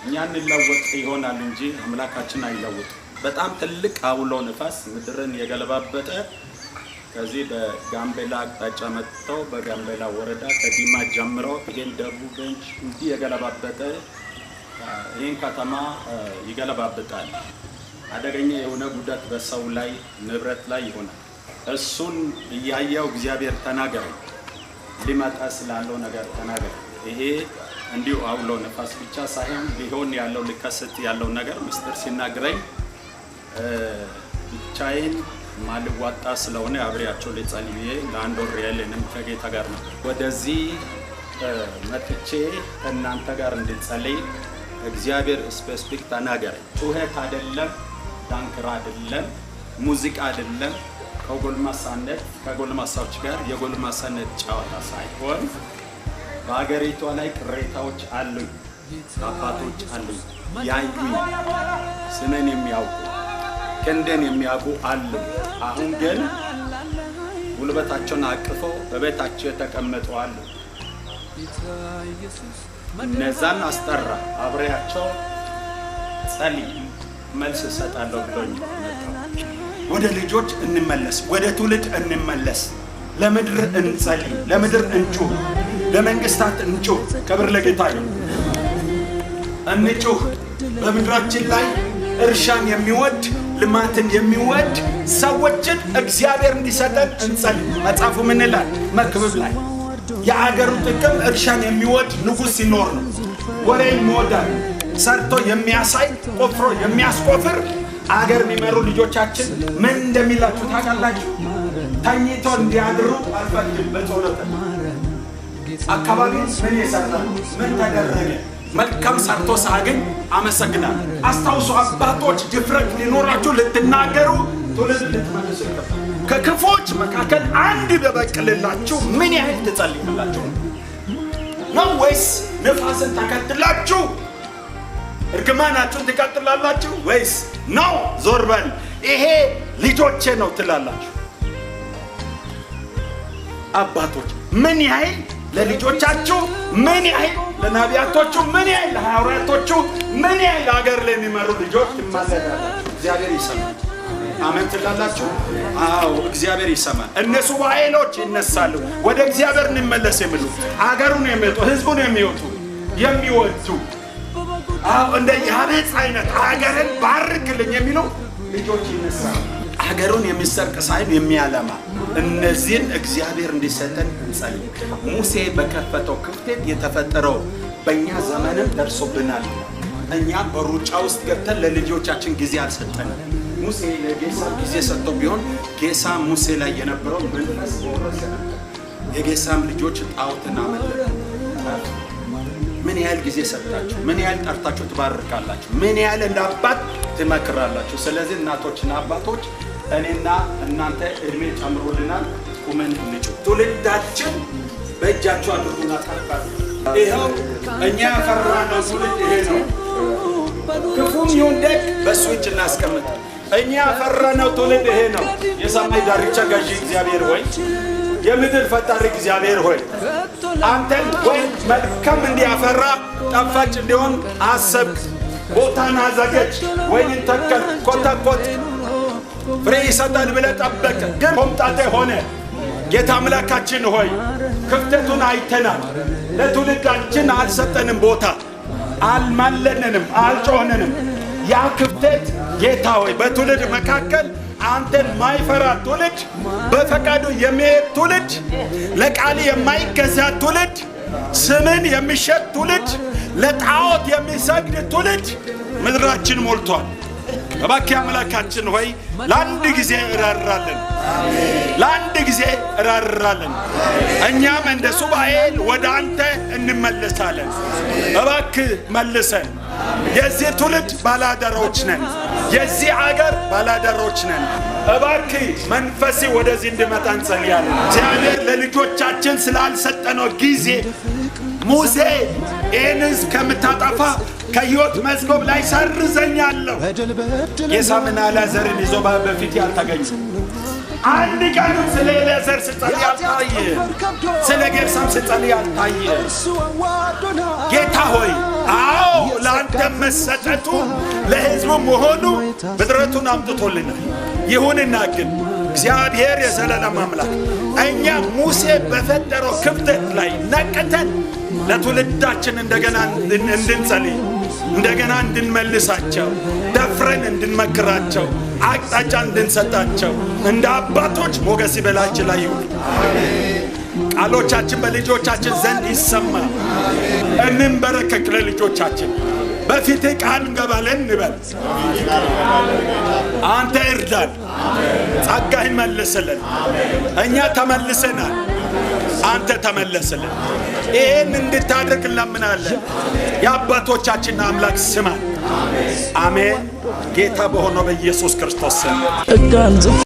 እኛን ለወጥ ይሆናል እንጂ አምላካችን አይለወጥ። በጣም ትልቅ አውሎ ነፋስ ምድርን የገለባበጠ ከዚህ በጋምቤላ አቅጣጫ መጥተው በጋምቤላ ወረዳ ከዲማ ጀምሮ ይሄን ደቡብ ቤንች እንዲህ የገለባበጠ ይሄን ከተማ ይገለባበጣል። አደገኛ የሆነ ጉዳት በሰው ላይ ንብረት ላይ ይሆናል። እሱን እያየው እግዚአብሔር ተናገረ። ሊመጣ ስላለው ነገር ተናገረ። ይሄ እንዲሁ አውሎ ነፋስ ብቻ ሳይሆን ሊሆን ያለው ሊከሰት ያለው ነገር ምስጢር ሲናገረኝ ብቻዬን ማልዋጣ ስለሆነ አብሬያቸው ልጸልይ ለአንድ ወር ያለንም ከጌታ ጋር ነው ወደዚህ መጥቼ እናንተ ጋር እንድጸልይ እግዚአብሔር ስፔሲፊክ ተናገረኝ። ጩኸት አይደለም፣ ዳንክራ አይደለም፣ ሙዚቃ አይደለም፣ ከጎልማሳዎች ጋር የጎልማሳነት ጨዋታ ሳይሆን በአገሪቷ ላይ ቅሬታዎች አሉኝ፣ አባቶች አሉኝ፣ ያዩኝ ስሜን የሚያውቁ ክንዴን የሚያውቁ አሉ። አሁን ግን ጉልበታቸውን አቅፈው በቤታቸው የተቀመጡ አሉ። እነዛን አስጠራ፣ አብሬያቸው ጸልይ መልስ እሰጣለሁ ብሎኝ ወደ ልጆች እንመለስ፣ ወደ ትውልድ እንመለስ፣ ለምድር እንጸልይ፣ ለምድር እንጩህ፣ ለመንግስታት እንጩህ። ክብር ለጌታ ይሁን። እንጩህ። በምድራችን ላይ እርሻን የሚወድ ልማትን የሚወድ ሰዎችን እግዚአብሔር እንዲሰጠን እንጸልይ። መጽሐፉ ምን ይላል? መክብብ ላይ የአገሩ ጥቅም እርሻን የሚወድ ንጉሥ ሲኖር ነው። ወሬን ይወዳል። ሰርቶ የሚያሳይ ቆፍሮ የሚያስቆፍር አገር የሚመሩ ልጆቻችን ምን እንደሚላችሁ ታውቃላችሁ? ተኝቶ እንዲያድሩ አልፈልግም። በጸሎት አካባቢ ምን ይሰራ ምን ተደረገ መልካም ሰርቶ ሳገኝ አመሰግናለሁ። አስታውሱ፣ አባቶች ድፍረት ሊኖራችሁ ልትናገሩ ትውልድ ልትመልሱ ይገባል። ከክፎች መካከል አንድ ቢበቅልላችሁ ምን ያህል ትጸልያላችሁ ነው? ወይስ ንፋስን ተከትላችሁ እርግማናችሁን ትቀጥላላችሁ? ወይስ ነው ዞር በል ይሄ ልጆቼ ነው ትላላችሁ? አባቶች ምን ያህል ለልጆቻችሁ፣ ምን ያህል ለነቢያቶቹ፣ ምን ያህል ለሐዋርያቶቹ፣ ምን ያህል ሀገር ላይ የሚመሩ ልጆች ትማለዳላችሁ? እግዚአብሔር ይሰማል። አሜን ትላላችሁ? አዎ እግዚአብሔር ይሰማል። እነሱ ኃይሎች ይነሳሉ ወደ እግዚአብሔር እንመለስ የሚሉ ሀገሩን የሚወጡ ህዝቡን የሚወዱ አዎ እንደ ያቤጽ አይነት ሀገርን ባርክልኝ የሚሉ ልጆች ይነሳሉ። ሀገሩን የሚሰርቅ ሳይሆን የሚያለማ እነዚህን እግዚአብሔር እንዲሰጠን እንጸልይ። ሙሴ በከፈተው ክፍተት የተፈጠረው በእኛ ዘመንም ደርሶብናል። እኛ በሩጫ ውስጥ ገብተን ለልጆቻችን ጊዜ አልሰጠንም። ሙሴ ለጌሳም ጊዜ ሰጥቶ ቢሆን ጌሳ ሙሴ ላይ የነበረው መንፈስ ወረሰ። የጌሳም ልጆች ጣዖትን አመለኩ። ምን ያህል ጊዜ ሰጣችሁ? ምን ያህል ጠርታችሁ ትባርካላችሁ? ምን ያህል እንደ አባት ትመክራላችሁ? ስለዚህ እናቶችና አባቶች እኔና እናንተ እድሜ ጨምሮልናል። ቁመን እንጩህ። ትውልዳችን በእጃችሁ አድርጉና ታርቃሉ። ይኸው እኛ ያፈራነው ትውልድ ይሄ ነው። ክፉም ይሁን ደግ በእሱ እጅ እናስቀምጥ። እኛ ያፈራነው ትውልድ ይሄ ነው። የሰማይ ዳርቻ ገዢ እግዚአብሔር ሆይ፣ የምድር ፈጣሪ እግዚአብሔር ሆይ አንተን ወይ መልካም እንዲያፈራ ጣፋጭ እንዲሆን አሰብክ። ቦታን አዘጋጅ፣ ወይንን ተከል፣ ኮተኮት፣ ፍሬ ይሰጣል ብለህ ጠበቅ። ግን ኮምጣጤ ሆነ። ጌታ አምላካችን ሆይ ክፍተቱን አይተናል። ለትውልዳችን አልሰጠንም ቦታ፣ አልማለንንም፣ አልጮህንንም። ያ ክፍተት ጌታ ሆይ በትውልድ መካከል አንተን ማይፈራ ትውልድ፣ በፈቃዱ የሚሄድ ትውልድ፣ ለቃል የማይገዛ ትውልድ፣ ስምን የሚሸጥ ትውልድ፣ ለጣዖት የሚሰግድ ትውልድ ምድራችን ሞልቷል። እባክህ አምላካችን ሆይ ለአንድ ጊዜ እራራለን፣ ለአንድ ጊዜ እራራለን። እኛም እንደ ሱባኤል ወደ አንተ እንመለሳለን። እባክህ መልሰን። የዚህ ትውልድ ባላደሮች ነን፣ የዚህ አገር ባላደሮች ነን። እባክህ መንፈሴ ወደዚህ እንድመጣ እንጸልያለን። እግዚአብሔር ለልጆቻችን ስላልሰጠነው ጊዜ ሙሴ ይህንን ከምታጠፋ ከሕይወት መዝገብ ላይ ሰርዘኛለሁ። ጌሳምና አልዓዛርን ይዞ በፊት ያልተገኘ አንድ ቀንም ስለ ኤልያዘር ስጸልይ አልታየ፣ ስለ ጌርሳም ስጸልይ አልታየ። ጌታ ሆይ አዎ ለአንተ መሰጠቱ ለሕዝቡ መሆኑ ፍጥረቱን አምጥቶልናል። ይሁንና ግን እግዚአብሔር የዘላለም አምላክ እኛ ሙሴ በፈጠረው ክፍተት ላይ ነቅተን ለትውልዳችን እንደገና እንድንጸልይ እንደገና እንድንመልሳቸው ደፍረን እንድንመክራቸው አቅጣጫ እንድንሰጣቸው እንደ አባቶች ሞገስ በላያችን ላይ ይሁን። ቃሎቻችን በልጆቻችን ዘንድ ይሰማ። እንንበረከክ ለልጆቻችን በፊት ቃል እንገባለን እንበል። አንተ እርዳን፣ ጸጋህን መልስልን። እኛ ተመልሰናል፣ አንተ ተመለስልን። ይህን እንድታደርግ እንለምናለን። የአባቶቻችን አምላክ ስማን። አሜን። ጌታ በሆነው በኢየሱስ ክርስቶስ ስም